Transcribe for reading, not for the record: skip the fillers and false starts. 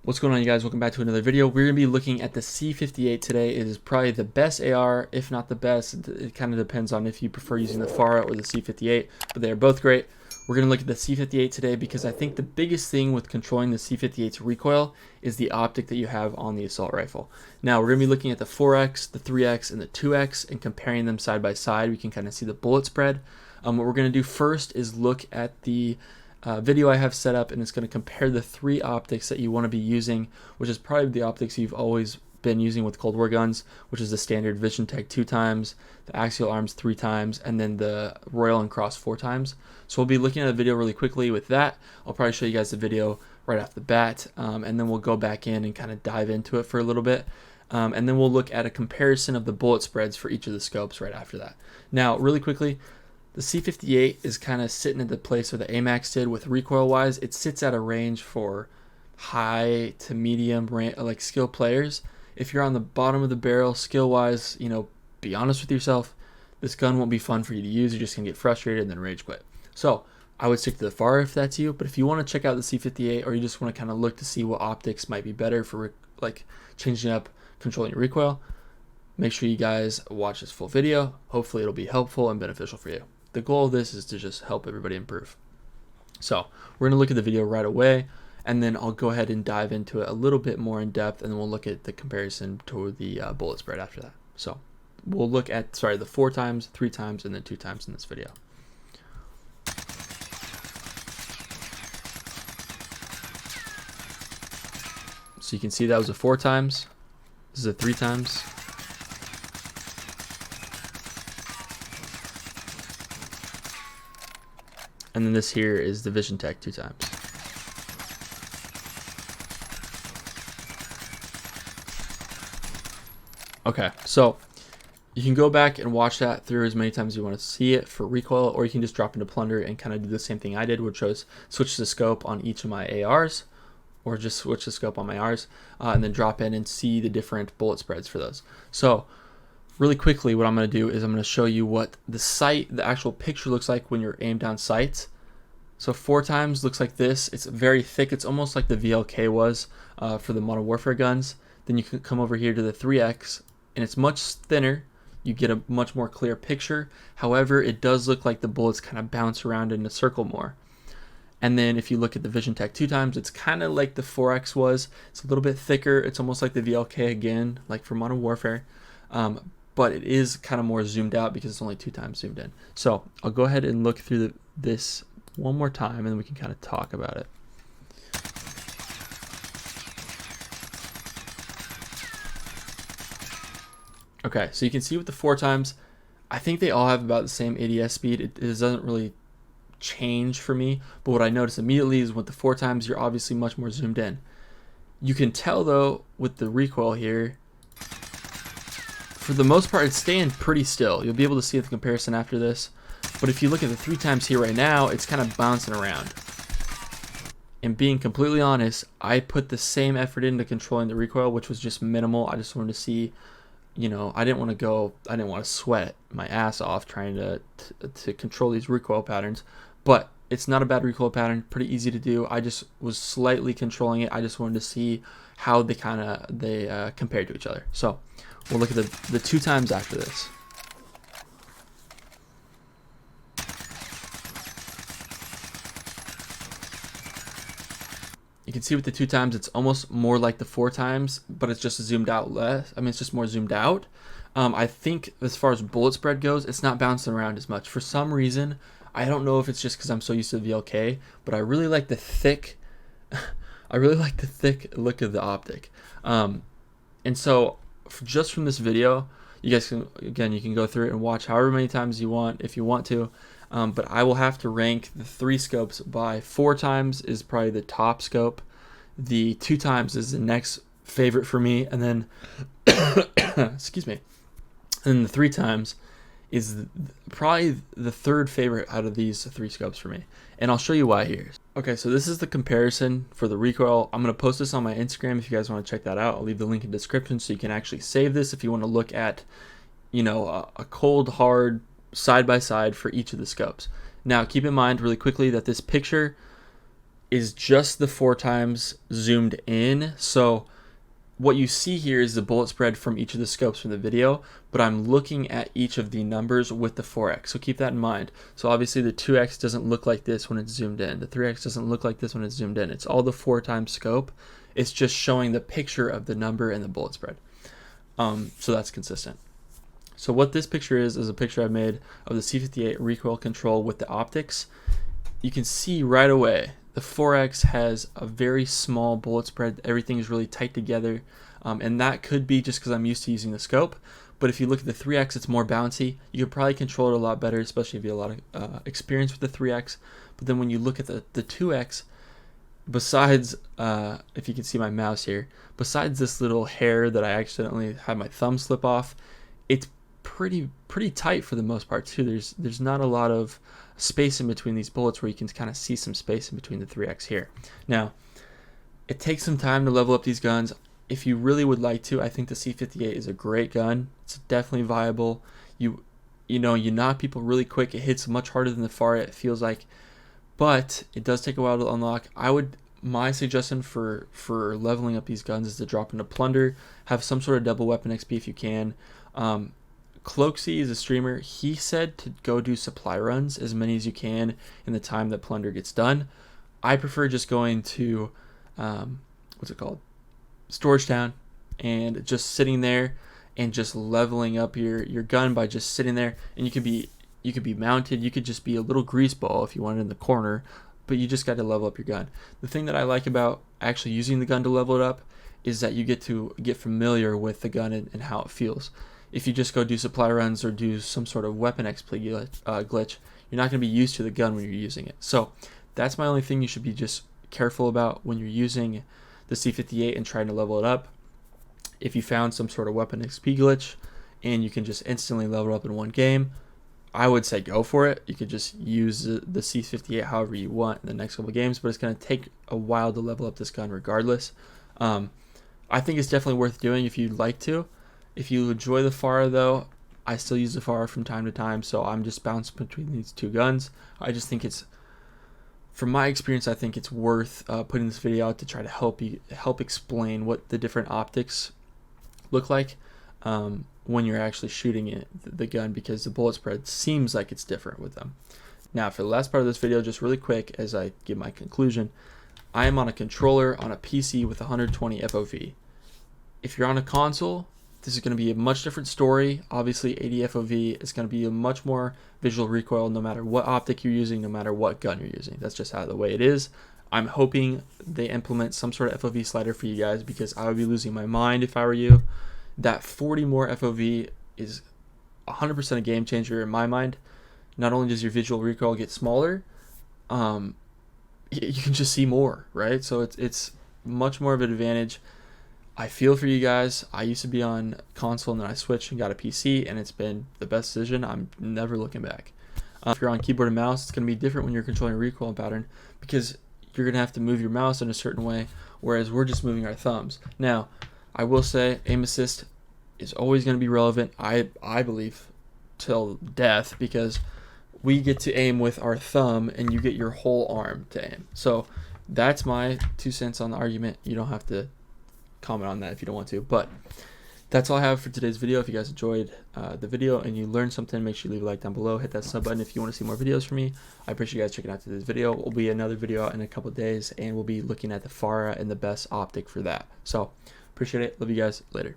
What's going on, you guys? Welcome back to another video. We're going to be looking at the C58 today. It is probably the best AR, if not the best. It kind of depends on if you prefer using the FAR or the C58, but they are both great. We're going to look at the C58 today because I think the biggest thing with controlling the C58's recoil is the optic that you have on the assault rifle. Now, we're going to be looking at the 4X, the 3X, and the 2X and comparing them side by side. We can kind of see the bullet spread. What we're going to do first is look at the video I have set up, and it's going to compare the three optics that you want to be using, which is probably the optics you've always been using with Cold War guns, which is the standard Vision Tech 2 times, the Axial Arms 3 times, and then the Royal and Cross 4 times. So we'll be looking at a video really quickly with that. I'll probably show you guys the video right off the bat, and then we'll go back in and kind of dive into it for a little bit. And then we'll look at a comparison of the bullet spreads for each of the scopes right after that. Now, really quickly, the C58 is kind of sitting at the place where the AMAX did with recoil-wise. It sits at a range for high to medium like skill players. If you're on the bottom of the barrel skill-wise, be honest with yourself. This gun won't be fun for you to use. You're just going to get frustrated and then rage quit. So I would stick to the FAR if that's you. But if you want to check out the C58 or you just want to kind of look to see what optics might be better for like changing up controlling your recoil, make sure you guys watch this full video. Hopefully it'll be helpful and beneficial for you. The goal of this is to just help everybody improve. So we're going to look at the video right away, and then I'll go ahead and dive into it a little bit more in depth, and then we'll look at the comparison to the bullet spread after that. So we'll look at, the 4 times, 3 times, and then 2 times in this video. So you can see that was a 4 times. This is a 3 times. And then this here is the Vision Tech 2 times. Okay, so you can go back and watch that through as many times as you want to see it for recoil, or you can just drop into Plunder and kind of do the same thing I did, which was switch the scope on each of my ARs, or just switch the scope on my Rs, and then drop in and see the different bullet spreads for those. So really quickly, what I'm going to do is I'm going to show you what the actual picture looks like when you're aimed down sights. So 4 times looks like this. It's very thick. It's almost like the VLK was for the Modern Warfare guns. Then you can come over here to the 3X, and it's much thinner. You get a much more clear picture. However, it does look like the bullets kind of bounce around in a circle more. And then if you look at the Vision Tech 2 times, it's kind of like the 4X was. It's a little bit thicker. It's almost like the VLK again, like for Modern Warfare. But it is kind of more zoomed out because it's only 2 times zoomed in. So I'll go ahead and look through this one more time, and then we can kind of talk about it. Okay, so you can see with the 4 times, I think they all have about the same ADS speed. It doesn't really change for me, but what I notice immediately is with the 4 times, you're obviously much more zoomed in. You can tell though with the recoil here, for the most part, it's staying pretty still. You'll be able to see the comparison after this. But if you look at the 3 times here right now, it's kind of bouncing around. And being completely honest, I put the same effort into controlling the recoil, which was just minimal. I just wanted to see, I didn't want to sweat my ass off trying to control these recoil patterns. But it's not a bad recoil pattern, pretty easy to do. I just was slightly controlling it. I just wanted to see how they compared to each other. So we'll look at the 2 times after this. You can see with the 2 times, it's almost more like the 4 times, but it's just zoomed out less. I mean, it's just more zoomed out. I think as far as bullet spread goes, it's not bouncing around as much. For some reason, I don't know if it's just because I'm so used to the VLK, but I really like the thick, look of the optic. And so just from this video, you guys can, again, you can go through it and watch however many times you want if you want to. But I will have to rank the 3 scopes by 4 times is probably the top scope. The 2 times is the next favorite for me. And then, excuse me. And then the 3 times is probably the 3rd favorite out of these 3 scopes for me. And I'll show you why here. Okay, so this is the comparison for the recoil. I'm going to post this on my Instagram if you guys want to check that out. I'll leave the link in the description so you can actually save this if you want to look at, a cold, hard, side by side for each of the scopes. Now keep in mind really quickly that this picture is just the 4 times zoomed in. So what you see here is the bullet spread from each of the scopes from the video, but I'm looking at each of the numbers with the 4x. So keep that in mind. So obviously the 2x doesn't look like this when it's zoomed in. The 3x doesn't look like this when it's zoomed in. It's all the 4 times scope. It's just showing the picture of the number and the bullet spread. So that's consistent. So what this picture is a picture I've made of the C58 recoil control with the optics. You can see right away the 4x has a very small bullet spread. Everything is really tight together, and that could be just because I'm used to using the scope. But if you look at the 3x, it's more bouncy. You could probably control it a lot better, especially if you have a lot of experience with the 3x. But then when you look at the 2x, besides, if you can see my mouse here, besides this little hair that I accidentally had my thumb slip off, it's pretty tight for the most part too. There's not a lot of space in between these bullets where you can kind of see some space in between the 3x here. Now, it takes some time to level up these guns. If you really would like to, I think the C58 is a great gun. It's definitely viable. You knock people really quick. It hits much harder than the FARA, it feels like, but it does take a while to unlock. My suggestion for leveling up these guns is to drop into Plunder, have some sort of double weapon XP if you can. Cloaksy is a streamer. He said to go do supply runs, as many as you can in the time that Plunder gets done. I prefer just going to Storage Town, and just sitting there and just leveling up your gun by just sitting there. And you could be mounted. You could just be a little grease ball if you wanted in the corner, but you just got to level up your gun. The thing that I like about actually using the gun to level it up is that you get to get familiar with the gun and how it feels. If you just go do supply runs or do some sort of weapon XP glitch, you're not going to be used to the gun when you're using it. So that's my only thing you should be just careful about when you're using the C58 and trying to level it up. If you found some sort of weapon XP glitch and you can just instantly level up in one game, I would say go for it. You could just use the C58 however you want in the next couple of games, but it's going to take a while to level up this gun regardless. I think it's definitely worth doing if you'd like to. If you enjoy the FARA though, I still use the FARA from time to time, so I'm just bouncing between these two guns. I just think from my experience, I think it's worth putting this video out to try to help explain what the different optics look like when you're actually shooting the gun, because the bullet spread seems like it's different with them. Now, for the last part of this video, just really quick as I give my conclusion, I am on a controller on a PC with 120 FOV. If you're on a console, this is going to be a much different story. Obviously, 80 FOV is going to be a much more visual recoil no matter what optic you're using, no matter what gun you're using. That's just how the way it is. I'm hoping they implement some sort of FOV slider for you guys, because I would be losing my mind if I were you. That 40 more FOV is 100% a game changer in my mind. Not only does your visual recoil get smaller, you can just see more, right? So it's much more of an advantage. I feel for you guys. I used to be on console and then I switched and got a PC, and it's been the best decision. I'm never looking back. If you're on keyboard and mouse, it's going to be different when you're controlling a recoil pattern, because you're going to have to move your mouse in a certain way, whereas we're just moving our thumbs. Now, I will say aim assist is always going to be relevant, I believe, till death, because we get to aim with our thumb and you get your whole arm to aim. So that's my 2 cents on the argument. You don't have to comment on that if you don't want to, but that's all I have for today's video. If you guys enjoyed the video and you learned something, make sure you leave a like down below, hit that sub button if you want to see more videos from me. I appreciate you guys checking out today's video. Will be another video out in a couple of days, and we'll be looking at the FARA and the best optic for that. So appreciate it. Love you guys. Later.